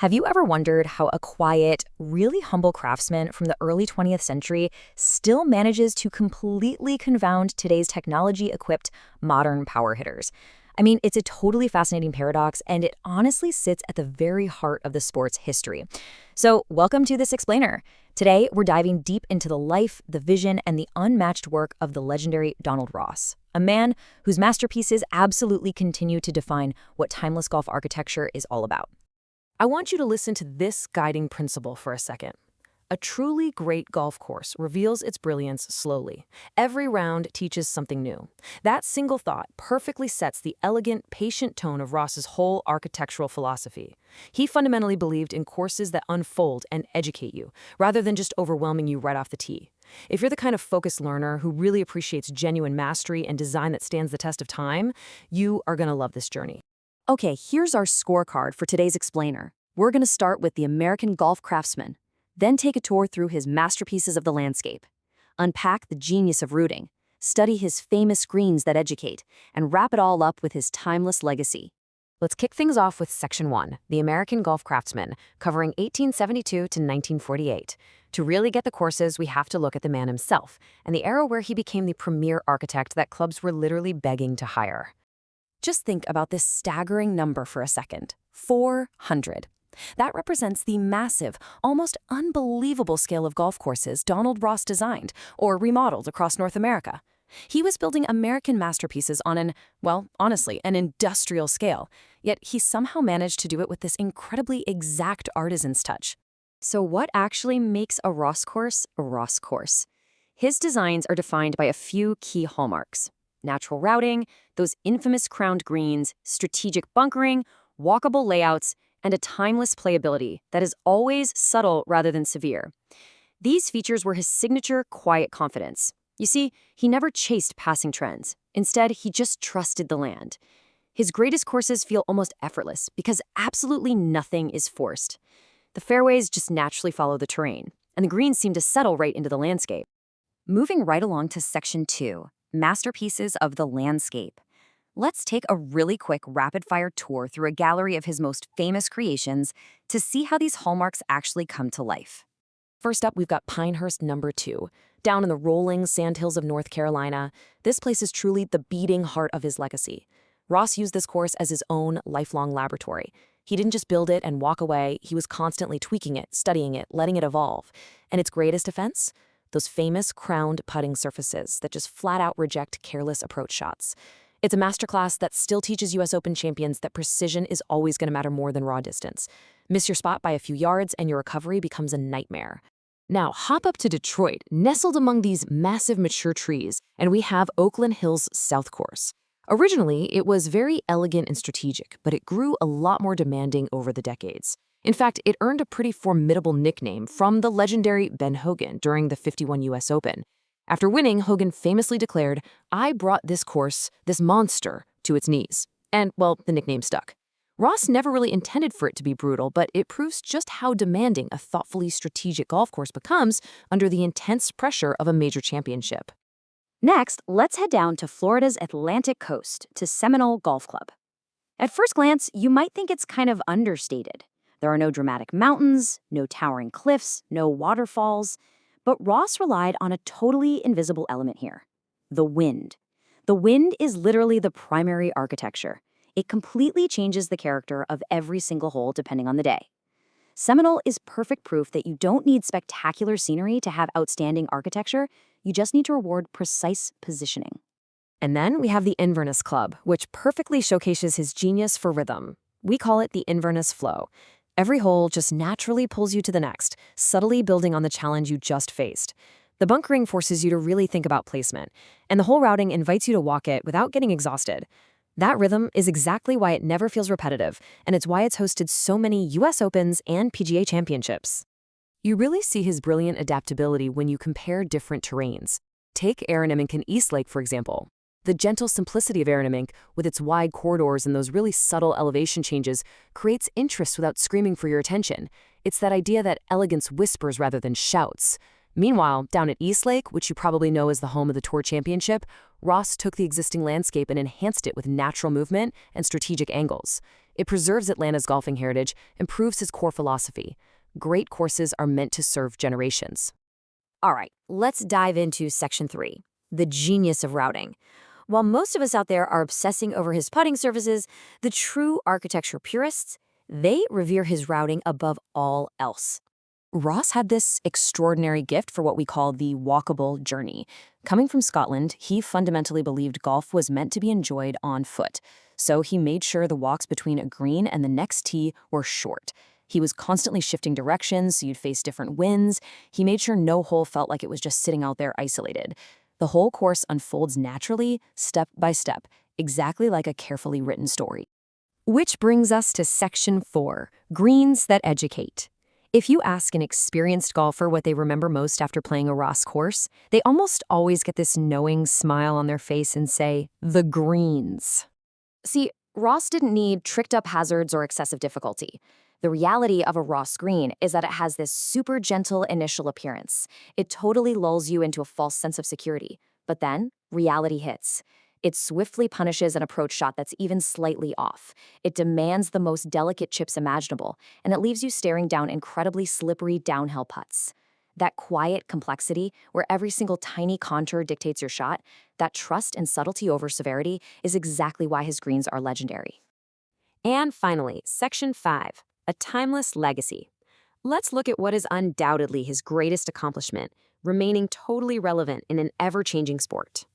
Have you ever wondered how a quiet, really humble craftsman from the early 20th century still manages to completely confound today's technology-equipped modern power hitters? I mean, it's a totally fascinating paradox, and it honestly sits at the very heart of the sport's history. So, welcome to This Explainer. Today, we're diving deep into the life, the vision, and the unmatched work of the legendary Donald Ross, a man whose masterpieces absolutely continue to define what timeless golf architecture is all about. I want you to listen to this guiding principle for a second. A truly great golf course reveals its brilliance slowly. Every round teaches something new. That single thought perfectly sets the elegant, patient tone of Ross's whole architectural philosophy. He fundamentally believed in courses that unfold and educate you, rather than just overwhelming you right off the tee. If you're the kind of focused learner who really appreciates genuine mastery and design that stands the test of time, you are going to love this journey. Okay, here's our scorecard for today's explainer. We're going to start with the American golf craftsman, then take a tour through his masterpieces of the landscape, unpack the genius of rooting, study his famous greens that educate, and wrap it all up with his timeless legacy. Let's kick things off with Section 1, the American Golf Craftsman, covering 1872 to 1948. To really get the courses, we have to look at the man himself, and the era where he became the premier architect that clubs were literally begging to hire. Just think about this staggering number for a second. 400. That represents the massive, almost unbelievable scale of golf courses Donald Ross designed or remodeled across North America. He was building American masterpieces on an industrial scale, yet he somehow managed to do it with this incredibly exact artisan's touch. So what actually makes a Ross course a Ross course? His designs are defined by a few key hallmarks: natural routing, those infamous crowned greens, strategic bunkering, walkable layouts, and a timeless playability that is always subtle rather than severe. These features were his signature quiet confidence. You see, he never chased passing trends. Instead, he just trusted the land. His greatest courses feel almost effortless because absolutely nothing is forced. The fairways just naturally follow the terrain, and the greens seem to settle right into the landscape. Moving right along to Section 2, Masterpieces of the Landscape. Let's take a really quick rapid-fire tour through a gallery of his most famous creations to see how these hallmarks actually come to life. First up, we've got Pinehurst No. 2. Down in the rolling sandhills of North Carolina, this place is truly the beating heart of his legacy. Ross used this course as his own lifelong laboratory. He didn't just build it and walk away, he was constantly tweaking it, studying it, letting it evolve. And its greatest offense? Those famous crowned putting surfaces that just flat out reject careless approach shots. It's a masterclass that still teaches US Open champions that precision is always going to matter more than raw distance. Miss your spot by a few yards and your recovery becomes a nightmare. Now, hop up to Detroit, nestled among these massive mature trees, and we have Oakland Hills South Course. Originally, it was very elegant and strategic, but it grew a lot more demanding over the decades. In fact, it earned a pretty formidable nickname from the legendary Ben Hogan during the '51 US Open. After winning, Hogan famously declared, "I brought this course, this monster, to its knees." And, well, the nickname stuck. Ross never really intended for it to be brutal, but it proves just how demanding a thoughtfully strategic golf course becomes under the intense pressure of a major championship. Next, let's head down to Florida's Atlantic coast to Seminole Golf Club. At first glance, you might think it's kind of understated. There are no dramatic mountains, no towering cliffs, no waterfalls. But Ross relied on a totally invisible element here: the wind. The wind is literally the primary architecture. It completely changes the character of every single hole depending on the day. Seminole is perfect proof that you don't need spectacular scenery to have outstanding architecture. You just need to reward precise positioning. And then we have the Inverness Club, which perfectly showcases his genius for rhythm. We call it the Inverness Flow. Every hole just naturally pulls you to the next, subtly building on the challenge you just faced. The bunkering forces you to really think about placement, and the hole routing invites you to walk it without getting exhausted. That rhythm is exactly why it never feels repetitive, and it's why it's hosted so many US Opens and PGA championships. You really see his brilliant adaptability when you compare different terrains. Take Aranimink and Eastlake, for example. The gentle simplicity of Aranimink, with its wide corridors and those really subtle elevation changes, creates interest without screaming for your attention. It's that idea that elegance whispers rather than shouts. Meanwhile, down at Eastlake, which you probably know as the home of the Tour Championship, Ross took the existing landscape and enhanced it with natural movement and strategic angles. It preserves Atlanta's golfing heritage and proves his core philosophy. Great courses are meant to serve generations. All right, let's dive into Section 3, the genius of routing. While most of us out there are obsessing over his putting surfaces, the true architecture purists, they revere his routing above all else. Ross had this extraordinary gift for what we call the walkable journey. Coming from Scotland, he fundamentally believed golf was meant to be enjoyed on foot. So he made sure the walks between a green and the next tee were short. He was constantly shifting directions so you'd face different winds. He made sure no hole felt like it was just sitting out there isolated. The whole course unfolds naturally, step by step, exactly like a carefully written story. Which brings us to Section 4, greens that educate. If you ask an experienced golfer what they remember most after playing a Ross course, they almost always get this knowing smile on their face and say, the greens. See, Ross didn't need tricked-up hazards or excessive difficulty. The reality of a Ross green is that it has this super gentle initial appearance. It totally lulls you into a false sense of security. But then, reality hits. It swiftly punishes an approach shot that's even slightly off. It demands the most delicate chips imaginable, and it leaves you staring down incredibly slippery downhill putts. That quiet complexity, where every single tiny contour dictates your shot, that trust and subtlety over severity, is exactly why his greens are legendary. And finally, Section 5, a timeless legacy. Let's look at what is undoubtedly his greatest accomplishment, remaining totally relevant in an ever-changing sport.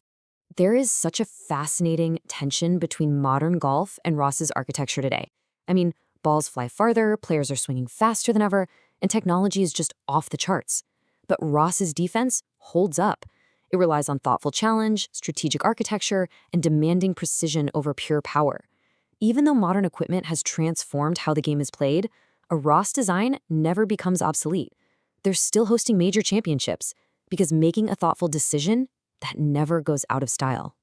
There is such a fascinating tension between modern golf and Ross's architecture today. I mean, balls fly farther, players are swinging faster than ever, and technology is just off the charts. But Ross's defense holds up. It relies on thoughtful challenge, strategic architecture, and demanding precision over pure power. Even though modern equipment has transformed how the game is played, a Ross design never becomes obsolete. They're still hosting major championships because making a thoughtful decision that never goes out of style.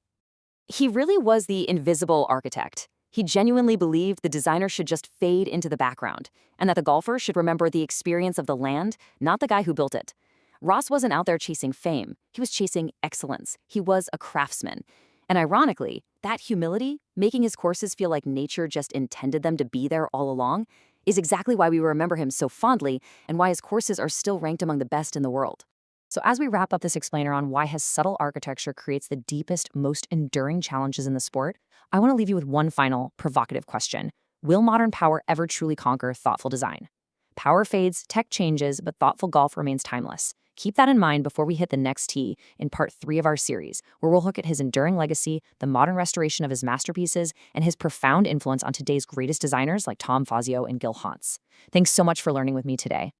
He really was the invisible architect. He genuinely believed the designer should just fade into the background, and that the golfer should remember the experience of the land, not the guy who built it. Ross wasn't out there chasing fame. He was chasing excellence. He was a craftsman. And ironically, that humility, making his courses feel like nature just intended them to be there all along, is exactly why we remember him so fondly and why his courses are still ranked among the best in the world. So as we wrap up this explainer on why his subtle architecture creates the deepest, most enduring challenges in the sport, I want to leave you with one final, provocative question. Will modern power ever truly conquer thoughtful design? Power fades, tech changes, but thoughtful golf remains timeless. Keep that in mind before we hit the next tee in part 3 of our series, where we'll look at his enduring legacy, the modern restoration of his masterpieces, and his profound influence on today's greatest designers like Tom Fazio and Gil Hans. Thanks so much for learning with me today.